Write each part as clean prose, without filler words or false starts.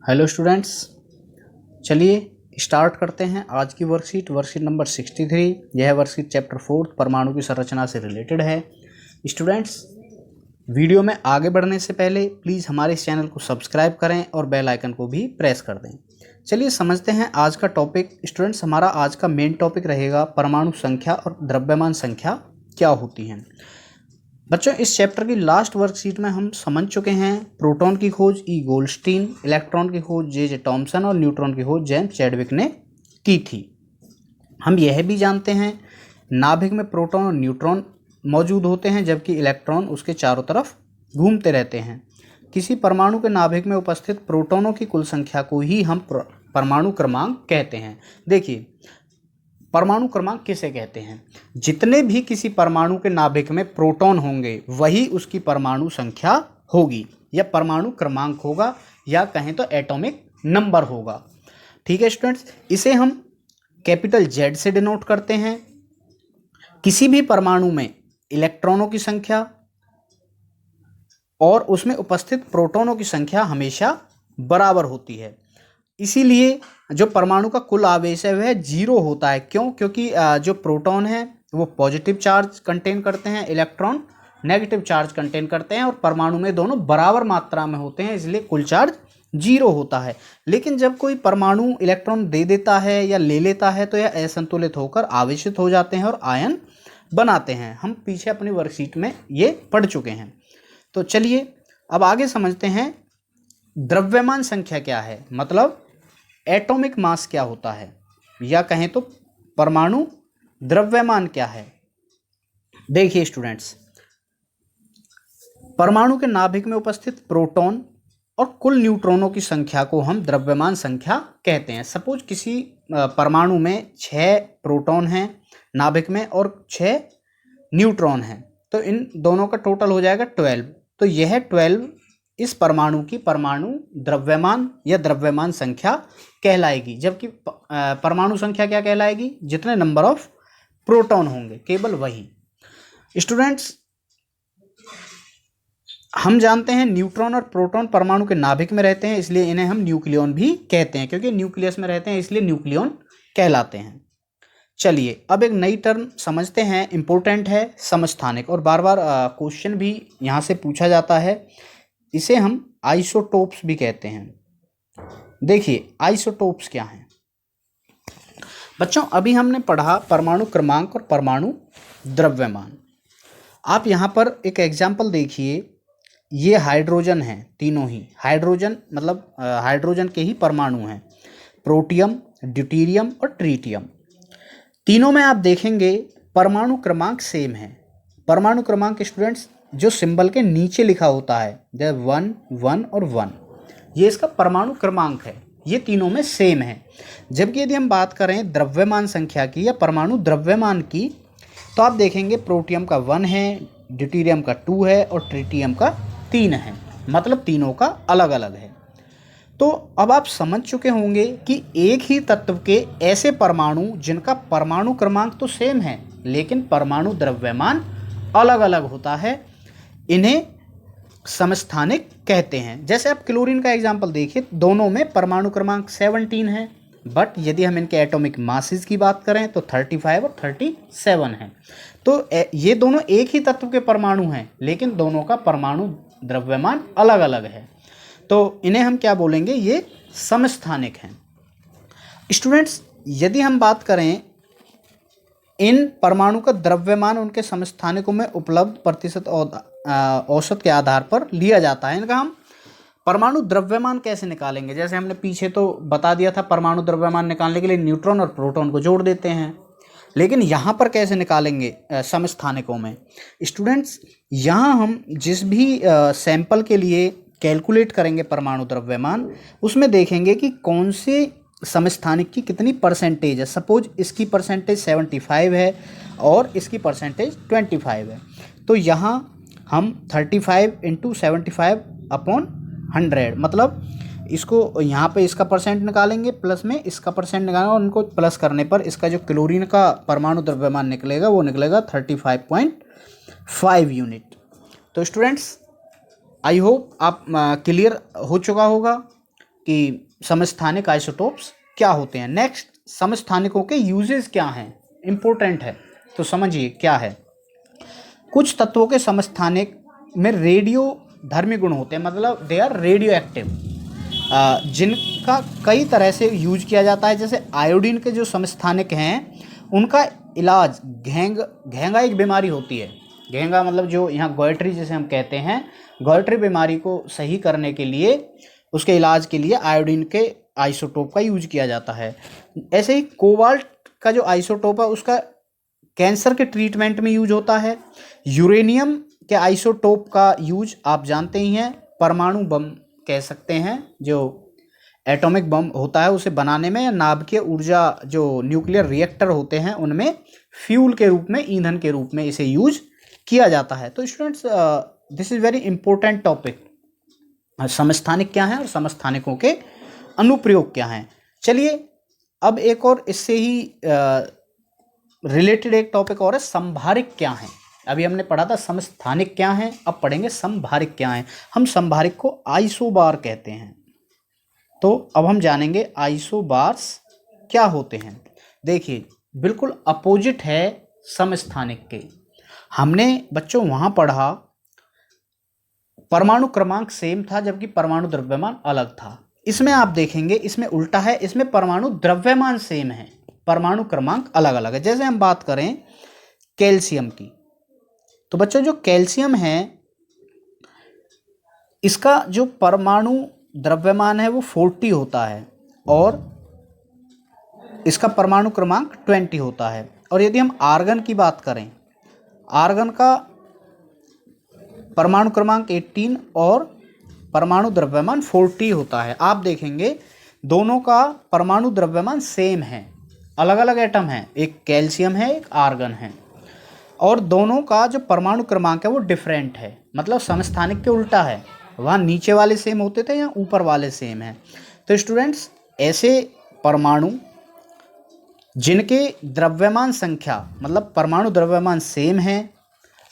Hello students, चलिए start करते हैं आज की वर्कशीट नंबर 63। यह वर्कशीट चैप्टर 4 परमाणु की संरचना से रिलेटेड है। स्टूडेंट्स, वीडियो में आगे बढ़ने से पहले प्लीज़ हमारे इस चैनल को सब्सक्राइब करें और बेल आइकन को भी प्रेस कर दें। चलिए समझते हैं आज का टॉपिक। स्टूडेंट्स, हमारा आज का मेन टॉपिक रहेगा परमाणु संख्या और द्रव्यमान संख्या क्या होती हैं। बच्चों, इस चैप्टर की लास्ट वर्कशीट में हम समझ चुके हैं प्रोटॉन की खोज ई गोल्डस्टीन, इलेक्ट्रॉन की खोज जे टॉमसन और न्यूट्रॉन की खोज जेम्स चैडविक ने की थी। हम यह भी जानते हैं नाभिक में प्रोटॉन और न्यूट्रॉन मौजूद होते हैं जबकि इलेक्ट्रॉन उसके चारों तरफ घूमते रहते हैं। किसी परमाणु के नाभिक में उपस्थित प्रोटॉनों की कुल संख्या को ही हम परमाणु क्रमांक कहते हैं। देखिए, परमाणु क्रमांक किसे कहते हैं? जितने भी किसी परमाणु के नाभिक में प्रोटॉन होंगे वही उसकी परमाणु संख्या होगी या परमाणु क्रमांक होगा, या कहें तो एटॉमिक नंबर होगा। ठीक है स्टूडेंट्स, इसे हम कैपिटल जेड से डिनोट करते हैं। किसी भी परमाणु में इलेक्ट्रॉनों की संख्या और उसमें उपस्थित प्रोटॉनों की संख्या हमेशा बराबर होती है। इसीलिए जो परमाणु का कुल आवेश है वह 0 होता है। क्यों? क्योंकि जो प्रोटॉन है वो पॉजिटिव चार्ज कंटेन करते हैं, इलेक्ट्रॉन नेगेटिव चार्ज कंटेन करते हैं, और परमाणु में दोनों बराबर मात्रा में होते हैं, इसलिए कुल चार्ज 0 होता है। लेकिन जब कोई परमाणु इलेक्ट्रॉन दे देता है या ले लेता है तो यह असंतुलित होकर आवेशित हो जाते हैं और आयन बनाते हैं। हम पीछे अपनी वर्कशीट में ये पढ़ चुके हैं। तो चलिए अब आगे समझते हैं द्रव्यमान संख्या क्या है, मतलब एटॉमिक मास क्या होता है, या कहें तो परमाणु द्रव्यमान क्या है। देखिए स्टूडेंट्स, परमाणु के नाभिक में उपस्थित प्रोटॉन और कुल न्यूट्रॉनों की संख्या को हम द्रव्यमान संख्या कहते हैं। सपोज किसी परमाणु में 6 प्रोटॉन हैं नाभिक में और 6 न्यूट्रॉन हैं, तो इन दोनों का टोटल हो जाएगा 12। तो यह 12 इस परमाणु की परमाणु द्रव्यमान या द्रव्यमान संख्या कहलाएगी। जबकि परमाणु संख्या क्या कहलाएगी? जितने नंबर ऑफ प्रोटॉन होंगे केवल वही। स्टूडेंट्स, हम जानते हैं न्यूट्रॉन और प्रोटॉन परमाणु के नाभिक में रहते हैं, इसलिए इन्हें हम न्यूक्लियॉन भी कहते हैं, क्योंकि न्यूक्लियस में रहते हैं इसलिए न्यूक्लियॉन कहलाते हैं। चलिए अब एक नई टर्म समझते हैं, इंपॉर्टेंट है, समस्थानिक, और बार बार क्वेश्चन भी यहाँ से पूछा जाता है। इसे हम आइसोटोप्स भी कहते हैं। देखिए आइसोटोप्स क्या हैं बच्चों? अभी हमने पढ़ा परमाणु क्रमांक और परमाणु द्रव्यमान। आप यहाँ पर एक एग्जाम्पल देखिए, ये हाइड्रोजन है, तीनों ही हाइड्रोजन, मतलब हाइड्रोजन के ही परमाणु हैं, प्रोटियम, ड्यूटेरियम और ट्रिटियम। तीनों में आप देखेंगे परमाणु क्रमांक सेम है। परमाणु क्रमांक स्टूडेंट्स जो सिंबल के नीचे लिखा होता है, जैसे 1 1 और 1, ये इसका परमाणु क्रमांक है, ये तीनों में सेम है। जबकि यदि हम बात करें द्रव्यमान संख्या की या परमाणु द्रव्यमान की, तो आप देखेंगे प्रोटियम का 1 है, ड्यूटेरियम का 2 है और ट्रिटियम का 3 है, मतलब तीनों का अलग अलग है। तो अब आप समझ चुके होंगे कि एक ही तत्व के ऐसे परमाणु जिनका परमाणु क्रमांक तो सेम है लेकिन परमाणु द्रव्यमान अलग अलग होता है, इन्हें समस्थानिक कहते हैं। जैसे आप क्लोरीन का एग्जाम्पल देखिए, दोनों में परमाणु क्रमांक 17 है, बट यदि हम इनके एटॉमिक मासेस की बात करें तो 35 और 37 है। तो ये दोनों एक ही तत्व के परमाणु हैं लेकिन दोनों का परमाणु द्रव्यमान अलग अलग है, तो इन्हें हम क्या बोलेंगे? ये समस्थानिक हैं। स्टूडेंट्स, यदि हम बात करें इन परमाणु का द्रव्यमान उनके समस्थानिकों में उपलब्ध प्रतिशत औसत के आधार पर लिया जाता है। इनका हम परमाणु द्रव्यमान कैसे निकालेंगे? जैसे हमने पीछे तो बता दिया था, परमाणु द्रव्यमान निकालने के लिए न्यूट्रॉन और प्रोटॉन को जोड़ देते हैं, लेकिन यहाँ पर कैसे निकालेंगे समस्थानिकों में? स्टूडेंट्स, यहाँ हम जिस भी सैंपल के लिए कैलकुलेट करेंगे परमाणु द्रव्यमान, उसमें देखेंगे कि कौन से समस्थानिक की कितनी परसेंटेज है। सपोज इसकी परसेंटेज 75 है और इसकी परसेंटेज 25 है, तो यहाँ हम 35 × 75 अपॉन 100, मतलब इसको यहाँ पे इसका परसेंट निकालेंगे, प्लस में इसका परसेंट निकालेंगे, और उनको प्लस करने पर इसका जो क्लोरीन का परमाणु द्रव्यमान निकलेगा वो निकलेगा 35.5 यूनिट। तो स्टूडेंट्स, आई होप आप क्लियर हो चुका होगा कि समस्थानिक आइसोटोप्स क्या होते हैं। नेक्स्ट, समस्थानिकों के यूजेस क्या हैं, इम्पोर्टेंट है तो समझिए क्या है। कुछ तत्वों के समस्थानिक में रेडियो धर्मी गुण होते हैं, मतलब दे आर रेडियो एक्टिव, जिनका कई तरह से यूज किया जाता है। जैसे आयोडीन के जो समस्थानिक हैं उनका इलाज घेंगा एक बीमारी होती है। घेंगा मतलब जो यहाँ गोइट्री जिसे हम कहते हैं, गोइट्री बीमारी को सही करने के लिए, उसके इलाज के लिए आयोडीन के आइसोटोप का यूज किया जाता है। ऐसे ही कोबाल्ट का जो आइसोटोप है उसका कैंसर के ट्रीटमेंट में यूज होता है। यूरेनियम के आइसोटोप का यूज आप जानते ही हैं, परमाणु बम कह सकते हैं, जो एटॉमिक बम होता है उसे बनाने में, या नाभिकीय ऊर्जा जो न्यूक्लियर रिएक्टर होते हैं उनमें फ्यूल के रूप में, ईंधन के रूप में इसे यूज किया जाता है। तो students, this is very important topic, समस्थानिक क्या है और समस्थानिकों के अनुप्रयोग क्या हैं। चलिए अब एक और इससे ही रिलेटेड एक टॉपिक और है, संभारिक क्या है। अभी हमने पढ़ा था समस्थानिक क्या है, अब पढ़ेंगे संभारिक क्या है। हम संभारिक को आइसोबार कहते हैं, तो अब हम जानेंगे आइसोबार्स क्या होते हैं। देखिए बिल्कुल अपोजिट है समस्थानिक के। हमने बच्चों वहाँ पढ़ा परमाणु क्रमांक सेम था जबकि परमाणु द्रव्यमान अलग था। इसमें आप देखेंगे इसमें उल्टा है, इसमें परमाणु द्रव्यमान सेम है, परमाणु क्रमांक अलग अलग है। जैसे हम बात करें कैल्शियम की, तो बच्चों जो कैल्शियम है इसका जो परमाणु द्रव्यमान है वो 40 होता है और इसका परमाणु क्रमांक 20 होता है। और यदि हम आर्गन की बात करें, आर्गन का परमाणु क्रमांक 18 और परमाणु द्रव्यमान 40 होता है। आप देखेंगे दोनों का परमाणु द्रव्यमान सेम है, अलग अलग एटम हैं, एक कैल्शियम है एक आर्गन है, और दोनों का जो परमाणु क्रमांक है वो डिफरेंट है, मतलब समस्थानिक के उल्टा है। वहाँ नीचे वाले सेम होते थे या ऊपर वाले सेम हैं। तो स्टूडेंट्स, ऐसे परमाणु जिनके द्रव्यमान संख्या मतलब परमाणु द्रव्यमान सेम है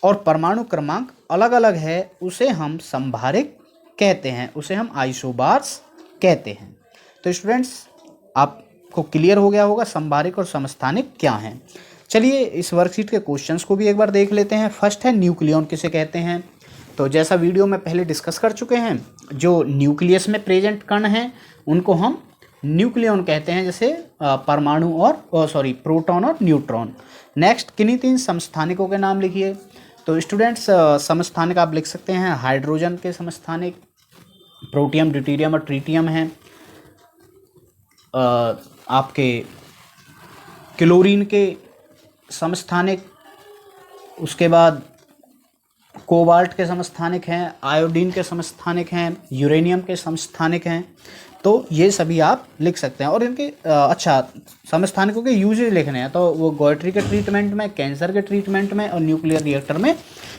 और परमाणु क्रमांक अलग अलग है उसे हम संभारिक कहते हैं, उसे हम आइसोबार्स कहते हैं। तो स्टूडेंट्स, आपको क्लियर हो गया होगा संभारिक और समस्थानिक क्या हैं। चलिए इस वर्कशीट के क्वेश्चंस को भी एक बार देख लेते हैं। फर्स्ट है न्यूक्लियॉन किसे कहते हैं। तो जैसा वीडियो में पहले डिस्कस कर चुके हैं, जो न्यूक्लियस में प्रेजेंट कण हैं उनको हम न्यूक्लियॉन कहते हैं, जैसे परमाणु और प्रोटॉन और न्यूट्रॉन। नेक्स्ट, किन्हीं 3 समस्थानिकों के नाम लिखिए। तो स्टूडेंट्स, समस्थानिक आप लिख सकते हैं, हाइड्रोजन के समस्थानिक प्रोटियम, ड्यूटेरियम और ट्रिटियम हैं। आपके क्लोरीन के समस्थानिक, उसके बाद कोबाल्ट के समस्थानिक हैं, आयोडीन के समस्थानिक हैं, यूरेनियम के समस्थानिक हैं। तो ये सभी आप लिख सकते हैं। और इनके समस्थानिकों के यूजेज लिखने हैं, तो वो गोइट्री के ट्रीटमेंट में, कैंसर के ट्रीटमेंट में और न्यूक्लियर रिएक्टर में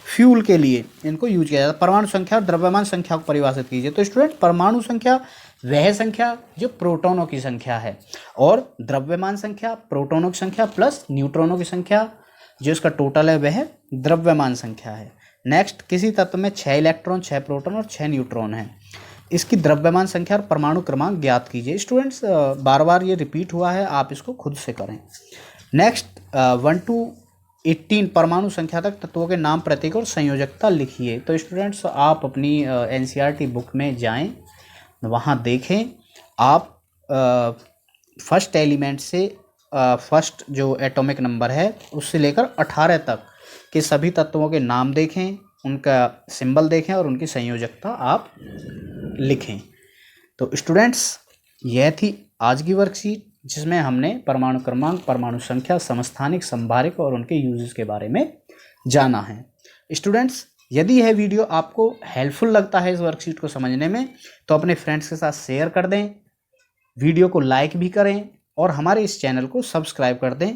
फ्यूल के लिए इनको यूज किया जाता है। परमाणु संख्या और द्रव्यमान संख्या को परिभाषित कीजिए। तो स्टूडेंट, परमाणु संख्या वह संख्या जो प्रोटॉनों की संख्या है, और द्रव्यमान संख्या प्रोटॉनों की संख्या प्लस न्यूट्रॉनों की संख्या जो इसका टोटल है वह द्रव्यमान संख्या है। नेक्स्ट, किसी तत्व में 6 इलेक्ट्रॉन, 6 प्रोटॉन और 6 न्यूट्रॉन हैं, इसकी द्रव्यमान संख्या और परमाणु क्रमांक ज्ञात कीजिए। स्टूडेंट्स, बार बार ये रिपीट हुआ है, आप इसको खुद से करें। नेक्स्ट, 1 to 18 परमाणु संख्या तक तत्वों के नाम, प्रतीक और संयोजकता लिखिए। तो स्टूडेंट्स, आप अपनी NCERT बुक में जाएं, वहाँ देखें आप फर्स्ट एलिमेंट से फर्स्ट जो एटॉमिक नंबर है उससे लेकर 18 तक के सभी तत्वों के नाम देखें, उनका सिंबल देखें और उनकी संयोजकता आप लिखें। तो स्टूडेंट्स, यह थी आज की वर्कशीट जिसमें हमने परमाणु क्रमांक, परमाणु संख्या, समस्थानिक, संभारिक और उनके यूजेस के बारे में जाना है। स्टूडेंट्स, यदि यह वीडियो आपको हेल्पफुल लगता है इस वर्कशीट को समझने में, तो अपने फ्रेंड्स के साथ शेयर कर दें, वीडियो को लाइक भी करें और हमारे इस चैनल को सब्सक्राइब कर दें